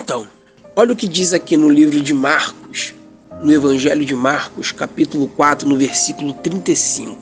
Então, olha o que diz aqui no livro de Marcos, no Evangelho de Marcos, capítulo 4, no versículo 35.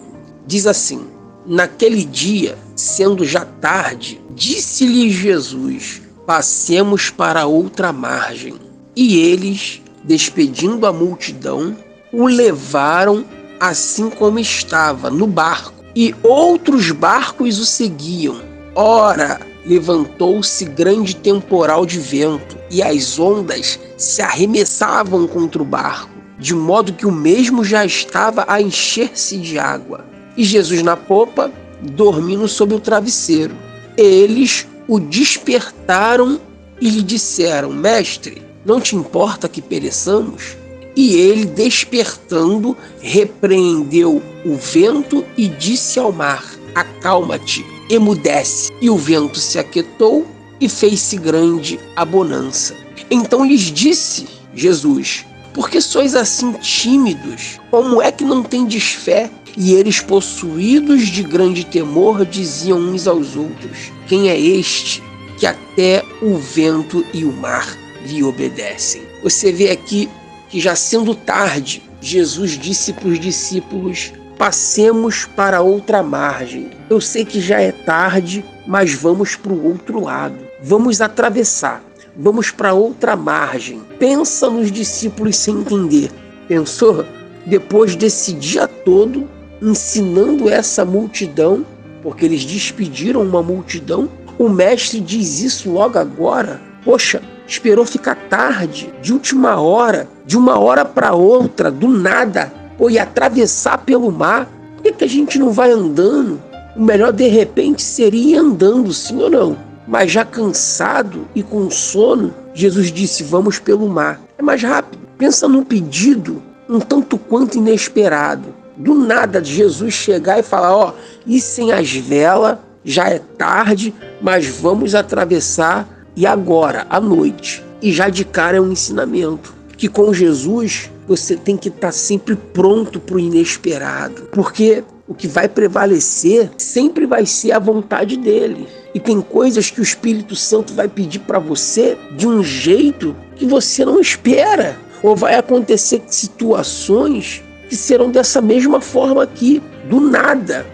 Diz assim: naquele dia, sendo já tarde, disse-lhes Jesus: passemos para outra margem. E eles, despedindo a multidão, o levaram assim como estava, no barco, e outros barcos o seguiam. Ora, levantou-se grande temporal de vento, e as ondas se arremessavam contra o barco, de modo que o mesmo já estava a encher-se de água. E Jesus na popa, dormindo sobre o travesseiro. Eles o despertaram e lhe disseram: Mestre, não te importa que pereçamos? E ele, despertando, repreendeu o vento e disse ao mar: acalma-te, emudece. E o vento se aquietou e fez-se grande a bonança. Então lhes disse Jesus: por que sois assim tímidos? Como é que não tendes fé? E eles, possuídos de grande temor, diziam uns aos outros: quem é este que até o vento e o mar lhe obedecem? Você vê aqui que, já sendo tarde, Jesus disse para os discípulos: passemos para outra margem. Eu sei que já é tarde, mas vamos para o outro lado. Vamos atravessar. Vamos para outra margem. Pensa nos discípulos sem entender. Pensou? Depois desse dia todo, ensinando essa multidão, porque eles despediram uma multidão, o mestre diz isso logo agora. Poxa, esperou ficar tarde, de última hora, de uma hora para outra, do nada, e atravessar pelo mar. Por que a gente não vai andando? O melhor, de repente, seria ir andando, sim ou não? Mas já cansado e com sono, Jesus disse: vamos pelo mar. É mais rápido. Pensa num pedido um tanto quanto inesperado. Do nada, Jesus chegar e falar: e sem as velas, já é tarde, mas vamos atravessar, e agora, à noite. E já de cara é um ensinamento, que com Jesus você tem que estar sempre pronto para o inesperado, porque o que vai prevalecer sempre vai ser a vontade dele. E tem coisas que o Espírito Santo vai pedir para você de um jeito que você não espera, ou vai acontecer situações que serão dessa mesma forma aqui, do nada,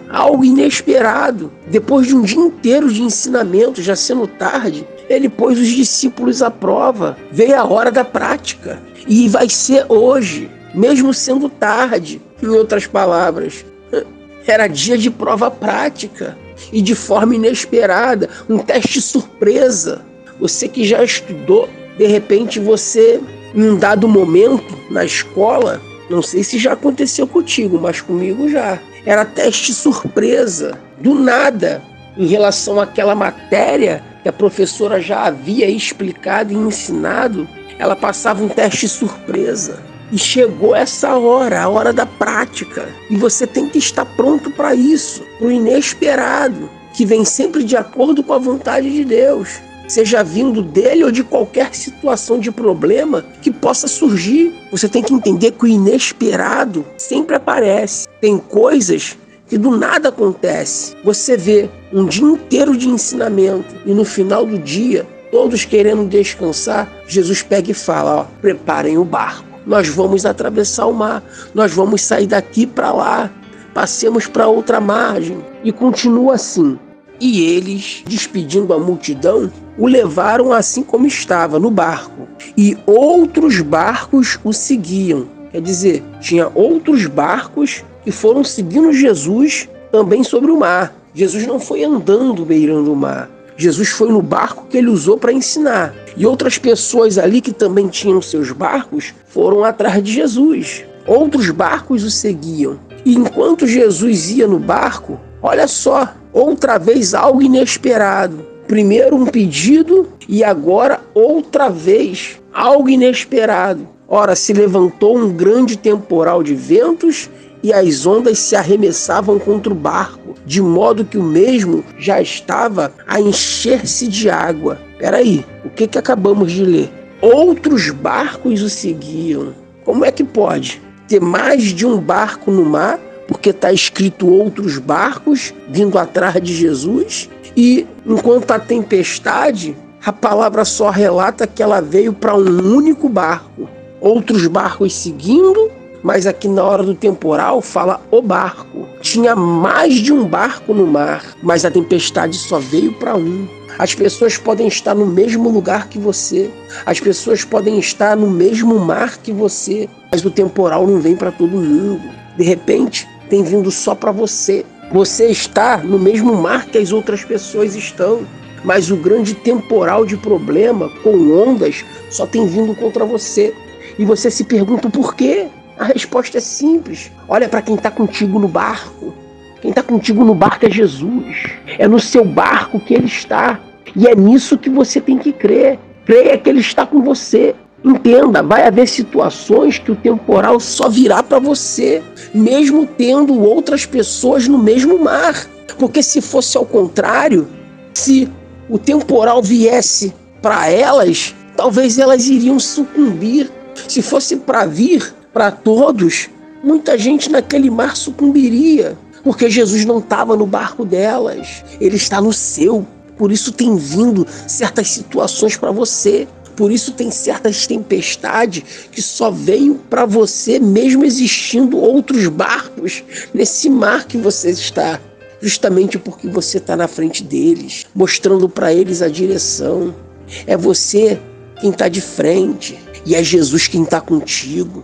algo inesperado. Depois de um dia inteiro de ensinamento, já sendo tarde, ele pôs os discípulos à prova. Veio a hora da prática, e vai ser hoje, mesmo sendo tarde. Em outras palavras, era dia de prova prática, e de forma inesperada, um teste surpresa. Você que já estudou, de repente você, em um dado momento na escola, não sei se já aconteceu contigo, mas comigo já, era teste surpresa, do nada, em relação àquela matéria que a professora já havia explicado e ensinado. Ela passava um teste surpresa. E chegou essa hora, a hora da prática. E você tem que estar pronto para isso, para o inesperado, que vem sempre de acordo com a vontade de Deus, seja vindo dele ou de qualquer situação de problema que possa surgir. Você tem que entender que o inesperado sempre aparece. Tem coisas que do nada acontece. Você vê um dia inteiro de ensinamento e no final do dia, todos querendo descansar, Jesus pega e fala: preparem o barco. Nós vamos atravessar o mar, nós vamos sair daqui para lá, passemos para outra margem. E continua assim. E eles, despedindo a multidão, o levaram assim como estava, no barco. E outros barcos o seguiam. Quer dizer, tinha outros barcos que foram seguindo Jesus também sobre o mar. Jesus não foi andando beirando o mar. Jesus foi no barco que ele usou para ensinar. E outras pessoas ali que também tinham seus barcos foram atrás de Jesus. Outros barcos o seguiam. E enquanto Jesus ia no barco, olha só, outra vez algo inesperado. Primeiro um pedido e agora outra vez algo inesperado. Ora, se levantou um grande temporal de ventos e as ondas se arremessavam contra o barco, de modo que o mesmo já estava a encher-se de água. Peraí, o que acabamos de ler? Outros barcos o seguiam. Como é que pode ter mais de um barco no mar, porque está escrito outros barcos vindo atrás de Jesus? E enquanto a tempestade A palavra só relata que ela veio para um único barco. Outros barcos seguindo, mas aqui na hora do temporal fala o barco. Tinha mais de um barco no mar, mas a tempestade só veio para um. As pessoas podem estar no mesmo lugar que você. As pessoas podem estar no mesmo mar que você, mas o temporal não vem para todo mundo. De repente, tem vindo só para você. Você está no mesmo mar que as outras pessoas estão, mas o grande temporal de problema com ondas só tem vindo contra você. E você se pergunta por quê? A resposta é simples. Olha para quem está contigo no barco. Quem está contigo no barco é Jesus. É no seu barco que Ele está. E é nisso que você tem que crer. Creia que Ele está com você. Entenda, vai haver situações que o temporal só virá para você, mesmo tendo outras pessoas no mesmo mar. Porque se fosse ao contrário, se o temporal viesse para elas, talvez elas iriam sucumbir. Se fosse para vir para todos, muita gente naquele mar sucumbiria, porque Jesus não estava no barco delas, Ele está no seu. Por isso tem vindo certas situações para você. Por isso tem certas tempestades que só veio para você, mesmo existindo outros barcos nesse mar que você está. Justamente porque você está na frente deles, mostrando para eles a direção. É você quem está de frente e é Jesus quem está contigo.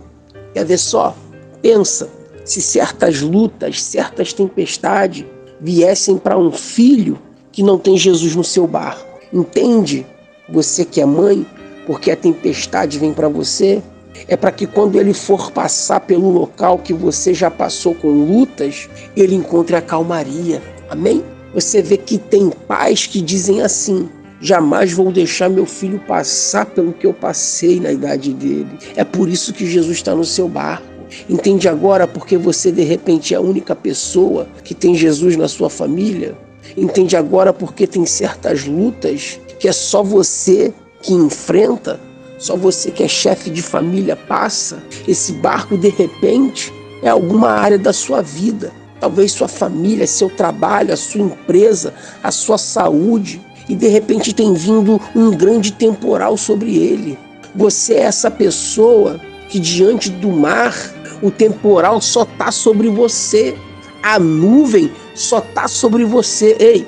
Quer ver só? Pensa, se certas lutas, certas tempestades viessem para um filho que não tem Jesus no seu barco. Entende? Você que é mãe, porque a tempestade vem para você, é para que quando ele for passar pelo local que você já passou com lutas, ele encontre a calmaria. Amém? Você vê que tem pais que dizem assim: jamais vou deixar meu filho passar pelo que eu passei na idade dele. É por isso que Jesus está no seu barco. Entende agora porque você de repente é a única pessoa que tem Jesus na sua família? Entende agora porque tem certas lutas que é só você que enfrenta? Só você que é chefe de família passa? Esse barco de repente é alguma área da sua vida. Talvez sua família, seu trabalho, a sua empresa, a sua saúde. E de repente tem vindo um grande temporal sobre ele. Você é essa pessoa que diante do mar, o temporal só está sobre você. A nuvem só está sobre você. Ei,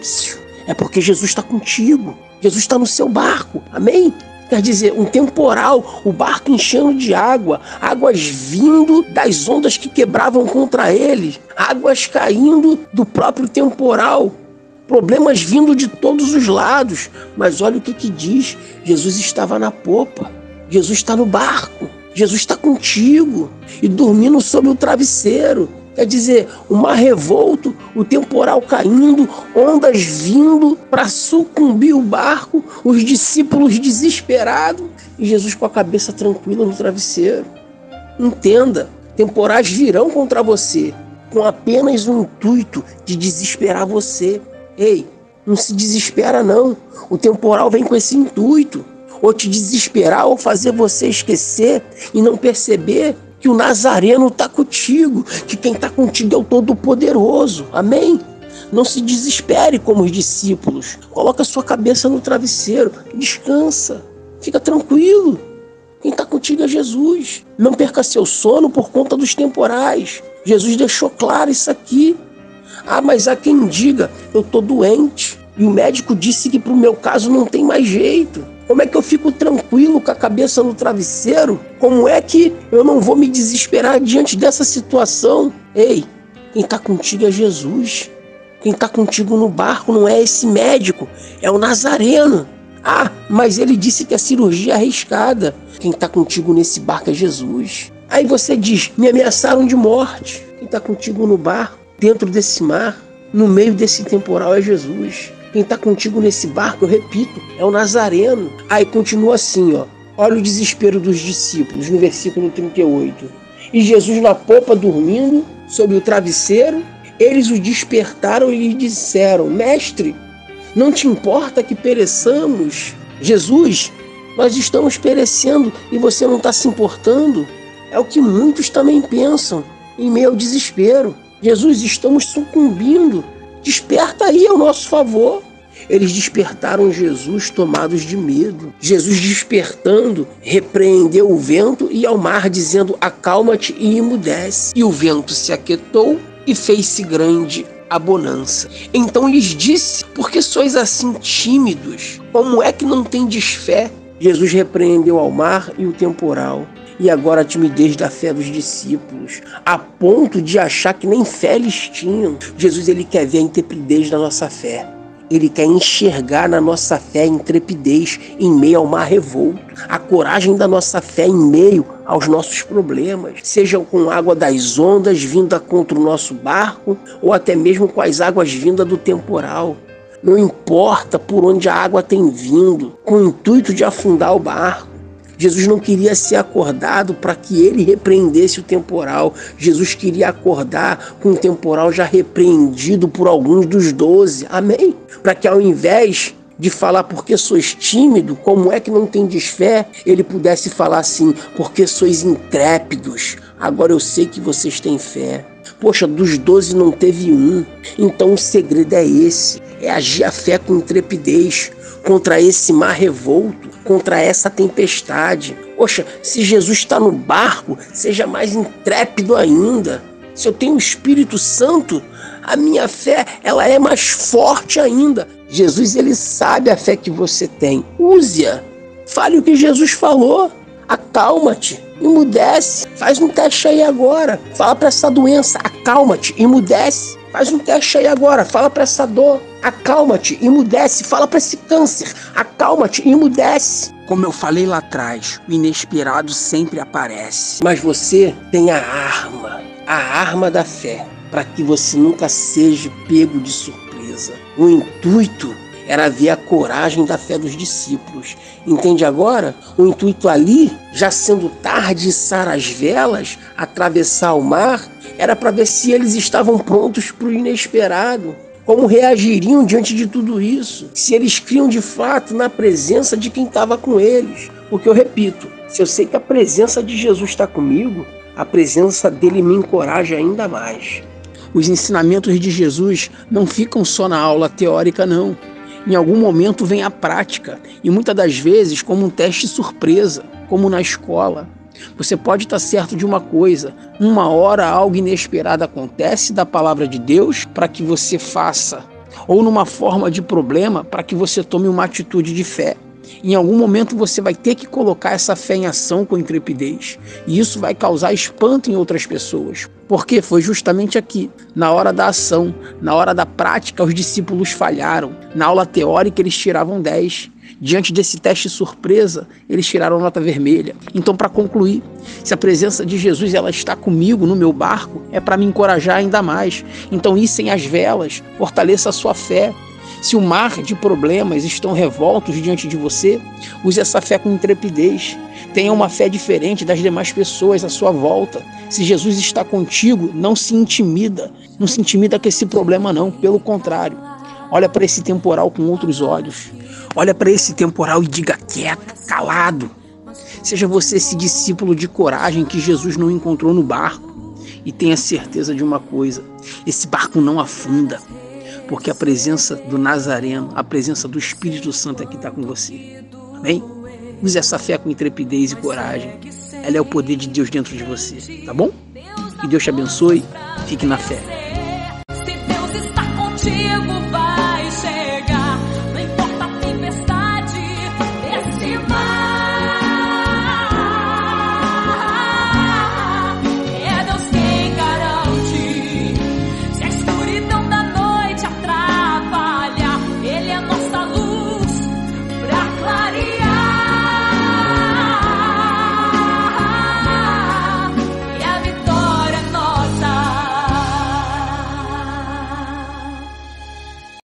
é porque Jesus está contigo. Jesus está no seu barco. Amém? Quer dizer, um temporal, o barco enchendo de água, águas vindo das ondas que quebravam contra ele, águas caindo do próprio temporal, problemas vindo de todos os lados. Mas olha o que diz: Jesus estava na popa, Jesus está no barco, Jesus está contigo e dormindo sobre o travesseiro. Quer dizer, o mar revolto, o temporal caindo, ondas vindo para sucumbir o barco, os discípulos desesperados e Jesus com a cabeça tranquila no travesseiro. Entenda, temporais virão contra você com apenas o intuito de desesperar você. Ei, não se desespera não, o temporal vem com esse intuito, ou te desesperar ou fazer você esquecer e não perceber que o Nazareno está contigo, que quem está contigo é o Todo-Poderoso. Amém? Não se desespere como os discípulos. Coloca a sua cabeça no travesseiro, descansa, fica tranquilo. Quem está contigo é Jesus. Não perca seu sono por conta dos temporais. Jesus deixou claro isso aqui. Ah, mas há quem diga: eu estou doente e o médico disse que para o meu caso não tem mais jeito. Como é que eu fico tranquilo com a cabeça no travesseiro? Como é que eu não vou me desesperar diante dessa situação? Ei, quem está contigo é Jesus. Quem está contigo no barco não é esse médico, é o Nazareno. Ah, mas ele disse que a cirurgia é arriscada. Quem está contigo nesse barco é Jesus. Aí você diz: me ameaçaram de morte. Quem está contigo no barco, dentro desse mar, no meio desse temporal é Jesus. Quem está contigo nesse barco, eu repito, é o Nazareno. Aí continua assim, ó. Olha o desespero dos discípulos, no versículo 38. E Jesus na popa dormindo, sobre o travesseiro, eles o despertaram e lhe disseram: mestre, não te importa que pereçamos? Jesus, nós estamos perecendo e você não está se importando? É o que muitos também pensam, em meio ao desespero. Jesus, estamos sucumbindo. Desperta aí ao nosso favor. Eles despertaram Jesus tomados de medo. Jesus, despertando, repreendeu o vento e ao mar, dizendo: acalma-te e emudece. E o vento se aquietou e fez-se grande a bonança. Então lhes disse: por que sois assim tímidos? Como é que não tendes fé? Jesus repreendeu ao mar e o temporal. E agora a timidez da fé dos discípulos, a ponto de achar que nem fé eles tinham. Jesus, ele quer ver a intrepidez da nossa fé. Ele quer enxergar na nossa fé a intrepidez em meio ao mar revolto, a coragem da nossa fé em meio aos nossos problemas, seja com a água das ondas vinda contra o nosso barco, ou até mesmo com as águas vindas do temporal. Não importa por onde a água tem vindo, com o intuito de afundar o barco. Jesus não queria ser acordado para que ele repreendesse o temporal. Jesus queria acordar com o temporal já repreendido por alguns dos 12. Amém? Para que ao invés de falar porque sois tímido, como é que não tendes fé, ele pudesse falar assim: porque sois intrépidos. Agora eu sei que vocês têm fé. Poxa, dos 12 não teve um. Então o segredo é esse: é agir a fé com intrepidez contra esse mar revolto, contra essa tempestade. Poxa, se Jesus está no barco, seja mais intrépido ainda. Se eu tenho o Espírito Santo, a minha fé, ela é mais forte ainda. Jesus, ele sabe a fé que você tem. Use-a. Fale o que Jesus falou. Acalma-te, emudece. Faz um teste aí agora. Fala para essa doença: acalma-te, emudece. Faz um teste aí agora. Fala para essa dor: acalma-te, emudece. Fala para esse câncer: acalma-te, emudece. Como eu falei lá atrás, o inesperado sempre aparece. Mas você tem a arma da fé, para que você nunca seja pego de surpresa. O intuito era ver a coragem da fé dos discípulos. Entende agora? O intuito ali, já sendo tarde, içar as velas, atravessar o mar, era para ver se eles estavam prontos para o inesperado. Como reagiriam diante de tudo isso? Se eles criam de fato na presença de quem estava com eles. Porque eu repito, se eu sei que a presença de Jesus está comigo, a presença dele me encoraja ainda mais. Os ensinamentos de Jesus não ficam só na aula teórica, não. Em algum momento vem a prática, e muitas das vezes como um teste surpresa, como na escola. Você pode estar certo de uma coisa: uma hora algo inesperado acontece da palavra de Deus para que você faça, ou numa forma de problema para que você tome uma atitude de fé. Em algum momento você vai ter que colocar essa fé em ação com intrepidez, e isso vai causar espanto em outras pessoas, porque foi justamente aqui, na hora da ação, na hora da prática, os discípulos falharam. Na aula teórica eles tiravam 10, diante desse teste surpresa eles tiraram nota vermelha. Então, para concluir, se a presença de Jesus ela está comigo no meu barco, é para me encorajar ainda mais. Então, içem as velas, fortaleça a sua fé. Se o mar de problemas estão revoltos diante de você, use essa fé com intrepidez. Tenha uma fé diferente das demais pessoas à sua volta. Se Jesus está contigo, não se intimida. Não se intimida com esse problema, não. Pelo contrário, olha para esse temporal com outros olhos. Olha para esse temporal e diga: quieto, calado. Seja você esse discípulo de coragem que Jesus não encontrou no barco. E tenha certeza de uma coisa: esse barco não afunda. Porque a presença do Nazareno, a presença do Espírito Santo aqui está com você. Amém? Use essa fé com intrepidez e coragem. Ela é o poder de Deus dentro de você, tá bom? Que Deus te abençoe. Fique na fé.